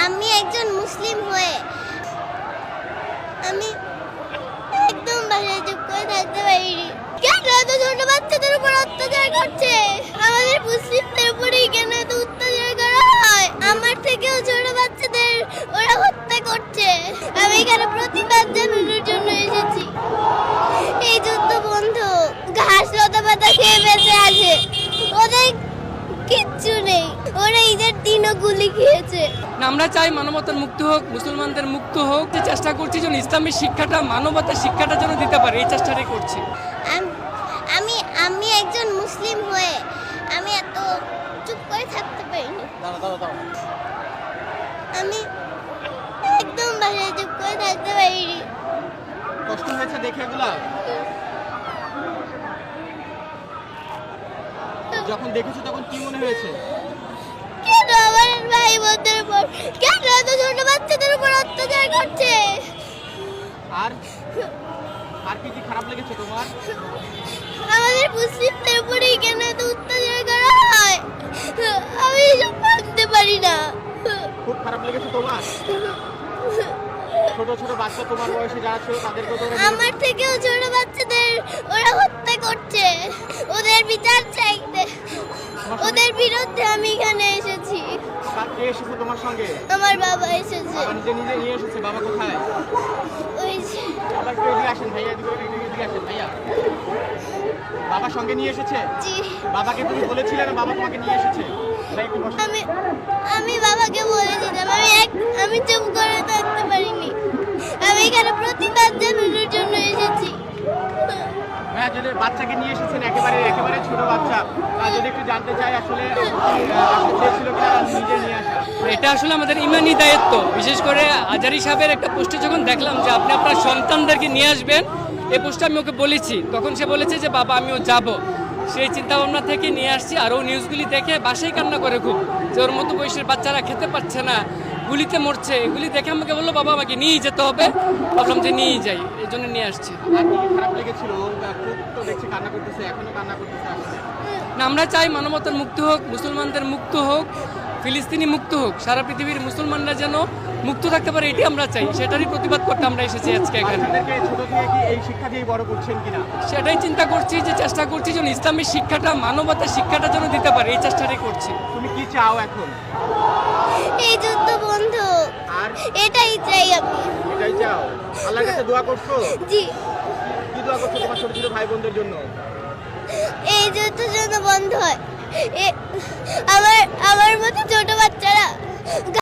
আমি একজন মুসলিম হয়ে আমি একদম বাসায় চুপ করে থাকতে পারিনি। কেন এত ছোট বাচ্চাদের উপর অত্যাচার করছে? আমাদের মুসলিমদের উপরেই কেন এত অত্যাচার করা হয়? আমার থেকেও ছোট বাচ্চাদের ওরা হত্যা করছে। আমি এখানে প্রতিবাদ জানানোর জন্য এসেছি। এই যুদ্ধ বন্ধ। ঘাস লতা পাতা খেয়ে বেঁচে আছে, ওদের কিচ্ছু নেই। ওরা ঈদের দিনও গুলি খেয়েছে। আমরা চাই মানবতার মুক্তি হোক, মুসলমানদের মুক্ত হোক। যে চেষ্টা করছি যেন ইসলামের শিক্ষাটা, মানবতার শিক্ষাটা যেন দিতে পারে, এই চেষ্টাটাই করছি। আমি আমি একজন মুসলিম হয়ে আমি এত চুপ করে থাকতে পারিনি। আমি একদম বাসায় চুপ করে থাকতে পারিনি। কষ্ট হয়েছে দেখে এগুলা? যখন দেখেছো তখন কি মনে হয়েছে? কেন আমার ভাই বোনদের উপর, কেন এত ছোট বাচ্চাদের উপর অত্যাচার করছে? আর আর কি কি খারাপ লেগেছে তোমার? আমাদের মুসলিমদের উপরেই কেন এত অত্যাচার করা হয়? আমি এসব মানতে পারি না। খুব খারাপ লেগেছে তোমার? ছোট ছোট বাচ্চা তোমার বয়সে যারা ছিল তাদেরকে তো আমার থেকেও ছোট বাচ্চাদের ওরা হত্যা করছে। ওদের বিচার চাইতে, ওদের বিরুদ্ধে আমি এখানে এসেছি। কে এসেছে তোমার সঙ্গে? আমার বাবা এসেছে। বাবা নিজে নিজে নিয়ে এসেছে? বাবা কোথায়? ওই যে বাবা একটু এদিকে আসেন ভাইয়া, এদিকে আসেন ভাইয়া। বাবা সঙ্গে নিয়ে এসেছে? জি। বাবাকে তুমি বলেছিলে না বাবা তোমাকে নিয়ে এসেছে? ভাই একটু বসো। আমি বাবাকে বলেছিলাম। আমি চুপ করে থাকতে পারিনি। আমি এখানে প্রতিবাদ জানানোর জন্য এসেছি। হ্যাঁ, যদি বাচ্চাকে নিয়ে এসেছেন, একেবারে ছোট বাচ্চা, যদি একটু জানতে চাই আসলে চেয়েছিল কিনা নিজে নিয়ে আসা? এটা আসলে আমাদের ইমানি দায়িত্ব। বিশেষ করে আজারি সাহেবের একটা পোস্টে যখন দেখলাম যে আপনি আপনার সন্তানদেরকে নিয়ে আসবেন, এই পোস্টে আমি ওকে বলেছি, তখন সে বলেছে যে বাবা আমিও যাব। সেই চিন্তা ভাবনা থেকে নিয়ে আসছি। আর ও নিউজগুলি দেখে বাসায় কান্না করে খুব, যে ওর মতো বয়সের বাচ্চারা খেতে পাচ্ছে না, গুলিতে মরছে। এগুলি দেখে আমাকে বললো বাবা আমাকে নিয়েই যেতে হবে। ভাবলাম যে নিয়েই যাই, এই জন্য নিয়ে আসছি। আর কি খারাপ লেগেছিল? খুব তো দেখছি কান্না করতেছে, এখনো কান্না করতেছে আসলে। না, আমরা চাই মানবতার মুক্তি হোক, মুসলমানদের মুক্ত হোক, ফিলিস্তিনি মুক্ত হোক, সারা পৃথিবীর মুসলমানরা যেন মুক্ত থাকতে পারে, এটি আমরা চাই। সেটারই প্রতিবাদ করতে আমরা এসেছি আজকে এখানে। আপনাদেরকে ছোট থেকে কি এই শিক্ষা দিয়ে বড় করছেন কিনা? সেটাই চিন্তা করছি, যে চেষ্টা করছি যেন ইসলামের শিক্ষাটা, মানবতার শিক্ষাটা যেন দিতে পারে, এই চেষ্টাটাই করছি। তুমি কি চাও এখন? এই যুদ্ধ বন্ধ। আর এটাই চাই আমি। এটাই চাও? আল্লাহর কাছে দোয়া করছো? জি। কি দোয়া করছো তোমার ছোট ছোট ভাই বোনদের জন্য? এই যুদ্ধ যেন বন্ধ হয়। আমার মতো ছোট বাচ্চারা